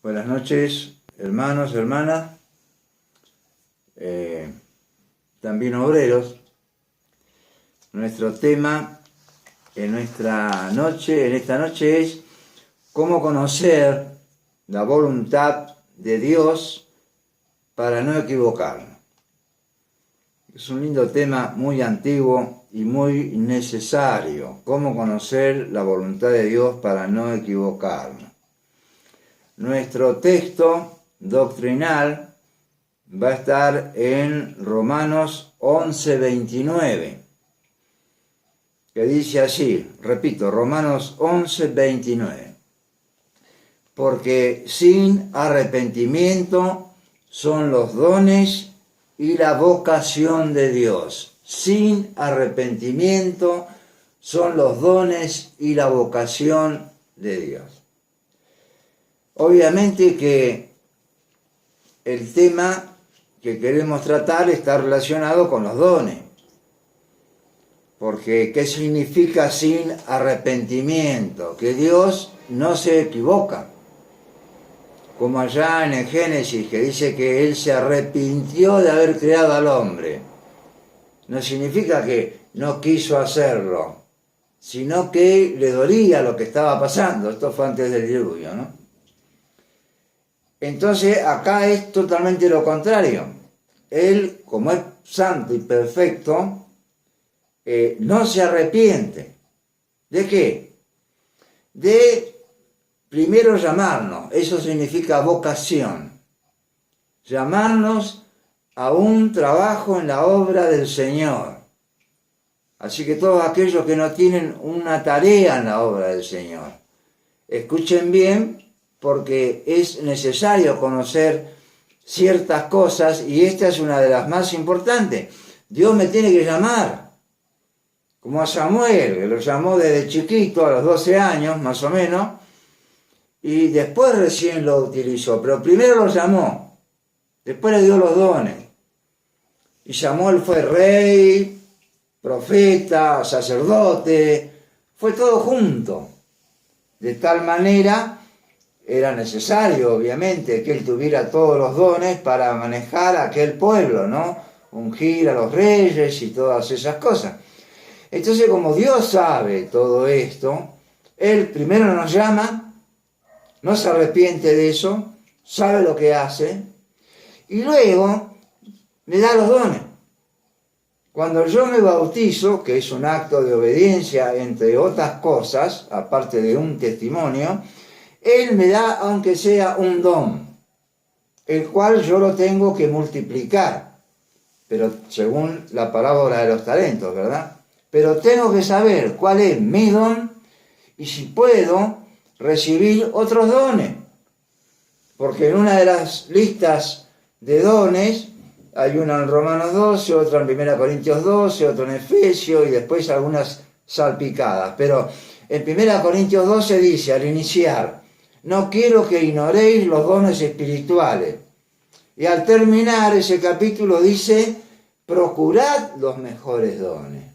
Buenas noches, hermanos, hermanas, también obreros. Nuestro tema en esta noche es cómo conocer la voluntad de Dios para no equivocarnos. Es un lindo tema muy antiguo y muy necesario, cómo conocer la voluntad de Dios para no equivocarnos. Nuestro texto doctrinal va a estar en Romanos 11:29, que dice así, repito, Romanos 11:29, porque sin arrepentimiento son los dones y la vocación de Dios. Sin arrepentimiento son los dones y la vocación de Dios. Obviamente que el tema que queremos tratar está relacionado con los dones. Porque, ¿qué significa sin arrepentimiento? Que Dios no se equivoca. Como allá en el Génesis, que dice que Él se arrepintió de haber creado al hombre. No significa que no quiso hacerlo, sino que le dolía lo que estaba pasando. Esto fue antes del diluvio, ¿no? Entonces acá es totalmente lo contrario. Él, como es santo y perfecto, no se arrepiente. ¿De qué? De primero llamarnos. Eso significa vocación. Llamarnos a un trabajo en la obra del Señor. Así que todos aquellos que no tienen una tarea en la obra del Señor, escuchen bien, porque es necesario conocer ciertas cosas y esta es una de las más importantes. Dios me tiene que llamar, como a Samuel, que lo llamó desde chiquito, a los 12 años más o menos, y después recién lo utilizó, pero primero lo llamó, después le dio los dones. Y Samuel fue rey, profeta, sacerdote, fue todo junto, de tal manera. Era necesario, obviamente, que él tuviera todos los dones para manejar a aquel pueblo, ¿no? Ungir a los reyes y todas esas cosas. Entonces, como Dios sabe todo esto, Él primero nos llama, no se arrepiente de eso, sabe lo que hace, y luego me da los dones. Cuando yo me bautizo, que es un acto de obediencia, entre otras cosas, aparte de un testimonio, Él me da, aunque sea un don, el cual yo lo tengo que multiplicar, pero según la parábola de los talentos, ¿verdad? Pero tengo que saber cuál es mi don y si puedo recibir otros dones, porque en una de las listas de dones hay una en Romanos 12, otra en 1 Corintios 12, otra en Efesios y después algunas salpicadas, pero en 1 Corintios 12 dice al iniciar: no quiero que ignoréis los dones espirituales. Y al terminar ese capítulo dice: procurad los mejores dones.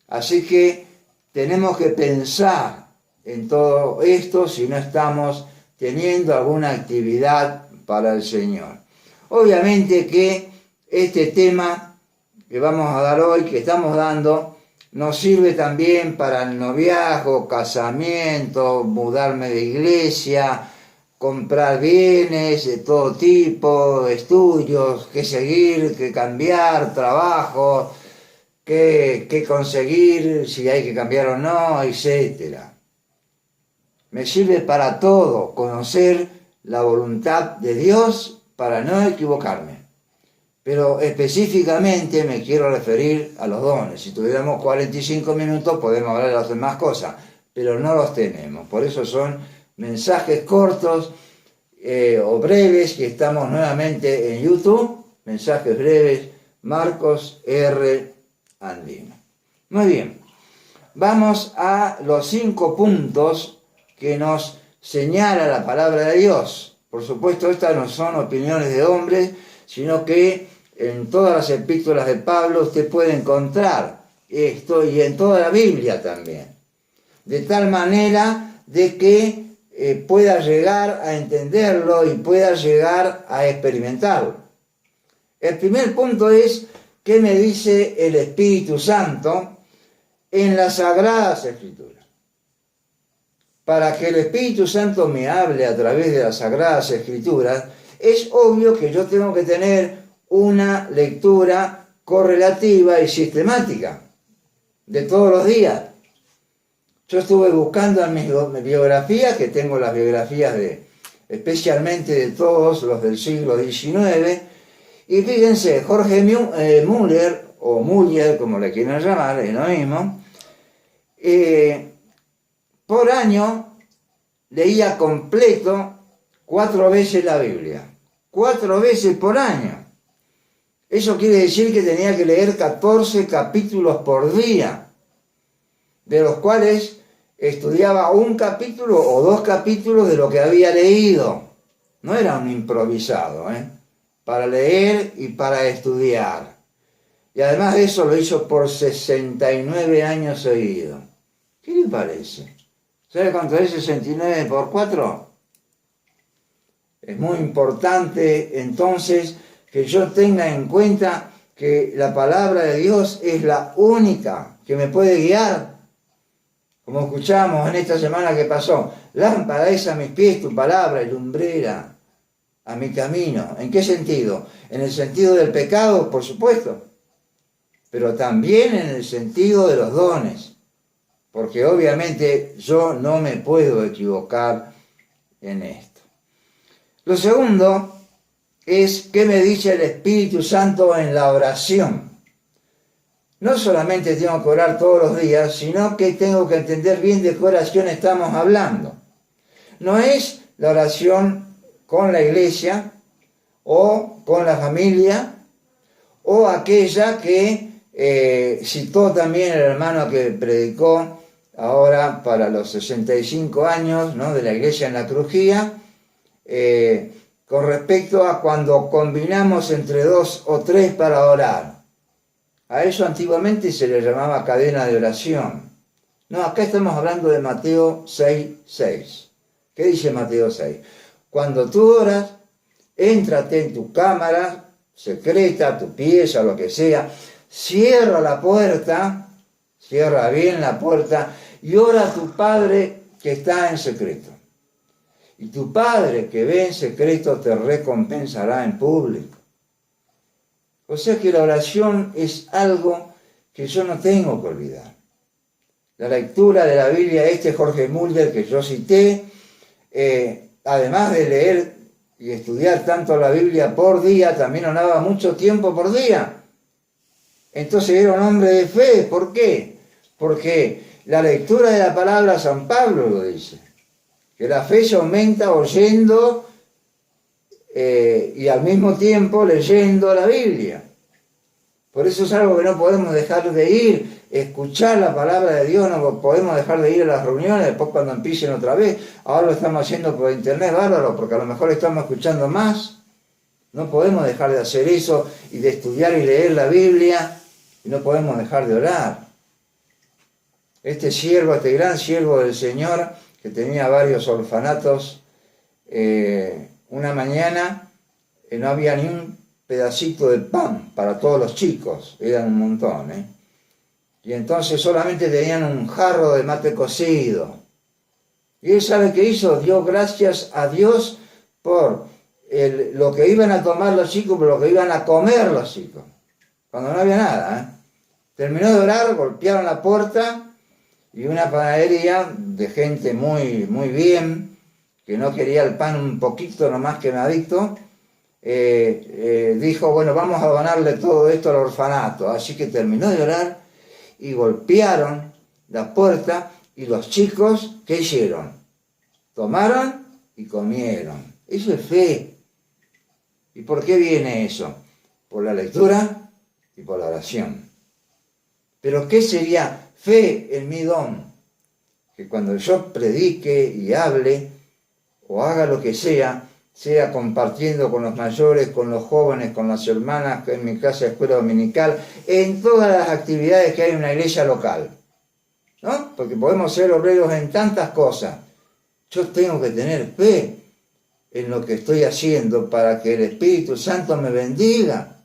Así que tenemos que pensar en todo esto si no estamos teniendo alguna actividad para el Señor. Obviamente que este tema que vamos a dar hoy, que estamos dando, nos sirve también para el noviazgo, casamiento, mudarme de iglesia, comprar bienes de todo tipo, estudios, qué seguir, qué cambiar, trabajo, qué conseguir, si hay que cambiar o no, etc. Me sirve para todo, conocer la voluntad de Dios para no equivocarme. Pero específicamente me quiero referir a los dones. Si tuviéramos 45 minutos podemos hablar de las demás cosas, pero no los tenemos. Por eso son mensajes cortos o breves, que estamos nuevamente en YouTube. Mensajes breves, Marcos R. Andino. Muy bien, vamos a los 5 puntos que nos señala la palabra de Dios. Por supuesto, estas no son opiniones de hombres, sino que en todas las epístolas de Pablo usted puede encontrar esto y en toda la Biblia también. De tal manera de que pueda llegar a entenderlo y pueda llegar a experimentarlo. El primer punto es qué me dice el Espíritu Santo en las Sagradas Escrituras. Para que el Espíritu Santo me hable a través de las Sagradas Escrituras, es obvio que yo tengo que tener una lectura correlativa y sistemática de todos los días. Yo estuve buscando en mis biografías, que tengo las biografías especialmente de todos los del siglo XIX, y fíjense, Jorge Müller, o Müller, como le quieran llamar, es lo mismo, por año leía completo 4 veces la Biblia. 4 veces por año. Eso quiere decir que tenía que leer 14 capítulos por día, de los cuales estudiaba un capítulo o 2 capítulos de lo que había leído. No era un improvisado, para leer y para estudiar. Y además de eso lo hizo por 69 años seguidos. ¿Qué le parece? ¿Sabe cuánto es 69 por 4? Es muy importante entonces que yo tenga en cuenta que la palabra de Dios es la única que me puede guiar. Como escuchamos en esta semana que pasó, lámpara es a mis pies tu palabra y lumbrera a mi camino. ¿En qué sentido? En el sentido del pecado, por supuesto, pero también en el sentido de los dones, porque obviamente yo no me puedo equivocar en esto. Lo segundo es qué me dice el Espíritu Santo en la oración. No solamente tengo que orar todos los días, sino que tengo que entender bien de qué oración estamos hablando. No es la oración con la iglesia o con la familia o aquella que citó también el hermano que predicó ahora para los 65 años, ¿no?, de la iglesia en la crujía, con respecto a cuando combinamos entre 2 o 3 para orar. A eso antiguamente se le llamaba cadena de oración. No, acá estamos hablando de Mateo 6:6. ¿Qué dice Mateo 6? Cuando tú oras, éntrate en tu cámara secreta, tu pieza, lo que sea, cierra la puerta, cierra bien la puerta y ora a tu Padre que está en secreto. Y tu Padre que ve en secreto te recompensará en público. O sea que la oración es algo que yo no tengo que olvidar. La lectura de la Biblia, Jorge Müller que yo cité, además de leer y estudiar tanto la Biblia por día, también oraba mucho tiempo por día. Entonces era un hombre de fe. ¿Por qué? Porque la lectura de la palabra, San Pablo lo dice, que la fe se aumenta oyendo y al mismo tiempo leyendo la Biblia. Por eso es algo que no podemos dejar de ir, escuchar la palabra de Dios, no podemos dejar de ir a las reuniones, después cuando empiecen otra vez. Ahora lo estamos haciendo por internet, bárbaro, porque a lo mejor estamos escuchando más. No podemos dejar de hacer eso y de estudiar y leer la Biblia, y no podemos dejar de orar. Este gran siervo del Señor, que tenía varios orfanatos, una mañana no había ni un pedacito de pan para todos los chicos, eran un montón, y entonces solamente tenían un jarro de mate cocido. Y él, ¿sabe qué hizo? Dio gracias a Dios por lo que iban a tomar los chicos, por lo que iban a comer los chicos, cuando no había nada. Terminó de orar, golpearon la puerta, y una panadería de gente muy, muy bien, que no quería el pan un poquito nomás quemadito, dijo, bueno, vamos a donarle todo esto al orfanato. Así que terminó de orar y golpearon la puerta, y los chicos, ¿qué hicieron? Tomaron y comieron. Eso es fe. ¿Y por qué viene eso? Por la lectura y por la oración. Pero ¿qué sería fe en mi don? Que cuando yo predique y hable o haga lo que sea compartiendo con los mayores, con los jóvenes, con las hermanas, en mi casa de escuela dominical, en todas las actividades que hay en una iglesia local, ¿no? Porque podemos ser obreros en tantas cosas, Yo tengo que tener fe en lo que estoy haciendo para que el Espíritu Santo me bendiga.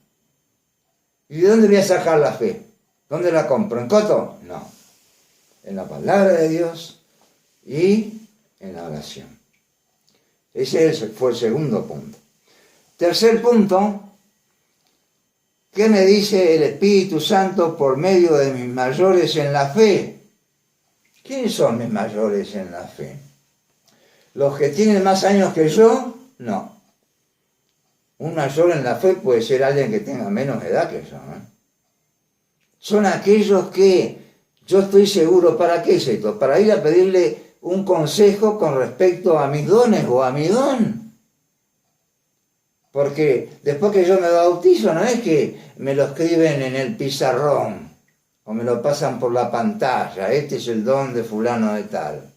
¿Y de dónde voy a sacar la fe? ¿Dónde la compro? ¿En Coto? No. En la palabra de Dios y en la oración. Ese fue el segundo punto. Tercer punto, ¿qué me dice el Espíritu Santo por medio de mis mayores en la fe? ¿Quiénes son mis mayores en la fe? ¿Los que tienen más años que yo? No. Un mayor en la fe puede ser alguien que tenga menos edad que yo, ¿eh? Son aquellos que yo estoy seguro, ¿para qué es esto? Para ir a pedirle un consejo con respecto a mis dones o a mi don. Porque después que yo me bautizo, no es que me lo escriben en el pizarrón o me lo pasan por la pantalla, este es el don de fulano de tal.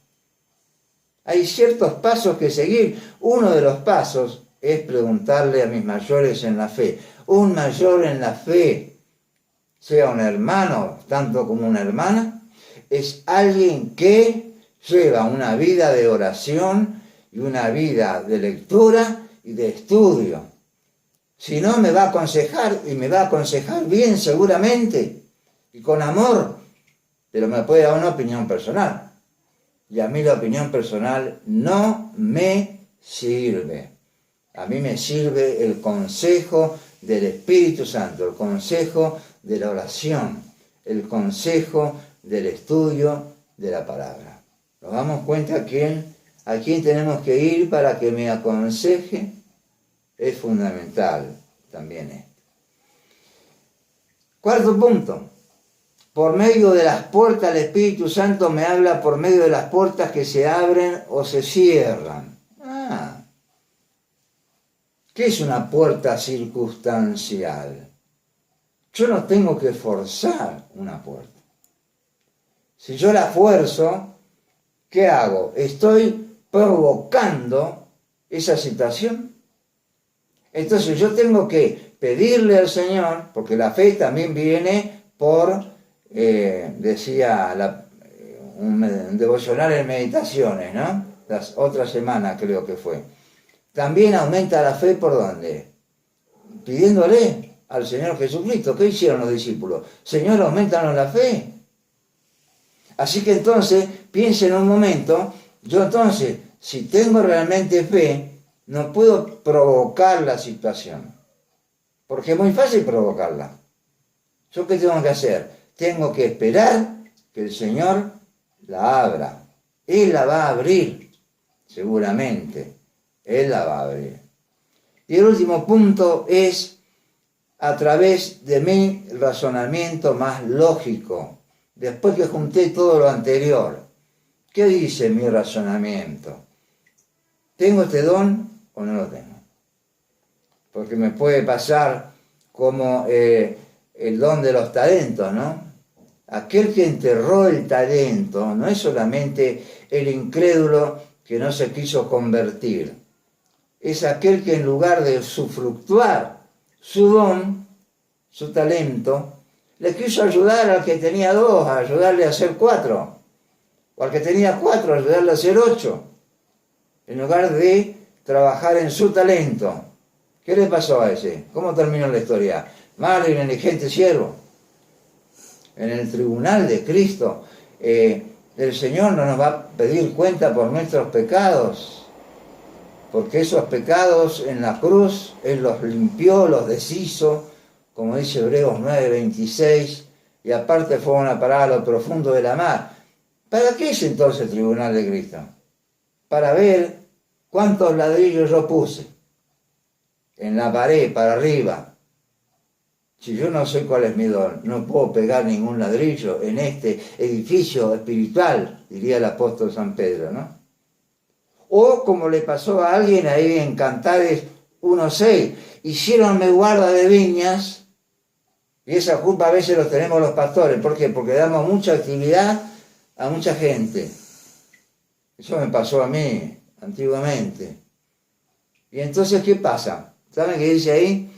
Hay ciertos pasos que seguir. Uno de los pasos es preguntarle a mis mayores en la fe. Un mayor en la fe, sea un hermano tanto como una hermana, es alguien que lleva una vida de oración y una vida de lectura y de estudio. Si no, me va a aconsejar, y me va a aconsejar bien seguramente, y con amor, pero me puede dar una opinión personal. Y a mí la opinión personal no me sirve. A mí me sirve el consejo del Espíritu Santo, el consejo de la oración, el consejo del estudio de la palabra. ¿Nos damos cuenta a quién tenemos que ir para que me aconseje? Es fundamental también esto. Cuarto punto. Por medio de las puertas, el Espíritu Santo me habla por medio de las puertas que se abren o se cierran. ¿Qué es una puerta circunstancial? Yo no tengo que forzar una puerta. Si yo la fuerzo, ¿qué hago? Estoy provocando esa situación. Entonces yo tengo que pedirle al Señor, porque la fe también viene por, decía un devocional en meditaciones, ¿no? Las otras semanas creo que fue. También aumenta la fe ¿por dónde? Pidiéndole al Señor Jesucristo. ¿Qué hicieron los discípulos? Señor, aumentanos la fe. Así que entonces, piense en un momento, yo entonces, si tengo realmente fe, no puedo provocar la situación. Porque es muy fácil provocarla. ¿Yo qué tengo que hacer? Tengo que esperar que el Señor la abra. Él la va a abrir, seguramente. Él la va a abrir. Y el último punto es a través de mi razonamiento más lógico. Después que junté todo lo anterior, ¿qué dice mi razonamiento? ¿Tengo este don o no lo tengo? Porque me puede pasar como el don de los talentos, ¿no? Aquel que enterró el talento no es solamente el incrédulo que no se quiso convertir. Es aquel que en lugar de usufructuar su don, su talento, le quiso ayudar al que tenía 2, a ayudarle a hacer 4. O al que tenía 4, a ayudarle a hacer 8. En lugar de trabajar en su talento. ¿Qué le pasó a ese? ¿Cómo terminó la historia? Malo y negligente siervo. En el tribunal de Cristo, el Señor no nos va a pedir cuenta por nuestros pecados. Porque esos pecados en la cruz, Él los limpió, los deshizo, como dice Hebreos 9:26, y aparte fueron a parar a lo profundo de la mar. ¿Para qué es entonces el tribunal de Cristo? Para ver cuántos ladrillos yo puse en la pared, para arriba. Si yo no sé cuál es mi don, no puedo pegar ningún ladrillo en este edificio espiritual, diría el apóstol San Pedro, ¿no? O como le pasó a alguien ahí en Cantares 1:6, hicieronme guarda de viñas, y esa culpa a veces los tenemos los pastores. ¿Por qué? Porque damos mucha actividad a mucha gente. Eso me pasó a mí antiguamente. Y entonces, ¿qué pasa? ¿Saben qué dice ahí?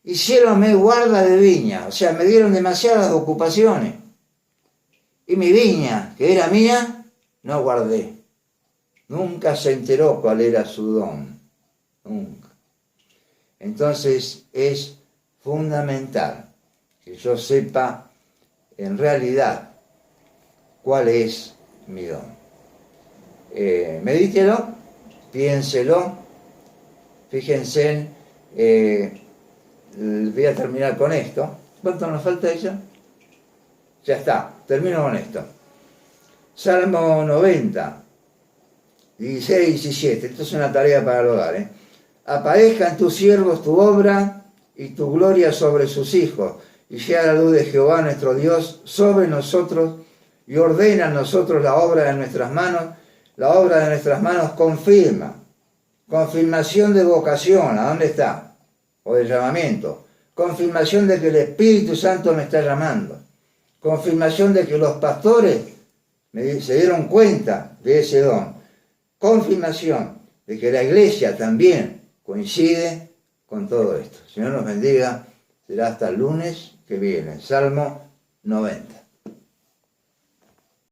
Hicieronme guarda de viña, o sea, me dieron demasiadas ocupaciones. Y mi viña, que era mía, no guardé. Nunca se enteró cuál era su don. Nunca. Entonces es fundamental que yo sepa en realidad cuál es mi don. Medítelo, piénselo, fíjense, voy a terminar con esto. ¿Cuánto nos falta ella? Ya está, termino con esto. Salmo 90, 16 y 17, esto es una tarea para el hogar. Aparezca en tus siervos tu obra y tu gloria sobre sus hijos, y sea la luz de Jehová nuestro Dios sobre nosotros, y ordena a nosotros la obra de nuestras manos. La obra de nuestras manos confirma. Confirmación de vocación, ¿a dónde está? O de llamamiento. Confirmación de que el Espíritu Santo me está llamando. Confirmación de que los pastores se dieron cuenta de ese don. Confirmación de que la iglesia también coincide con todo esto. Señor nos bendiga. Será hasta el lunes que viene. Salmo 90.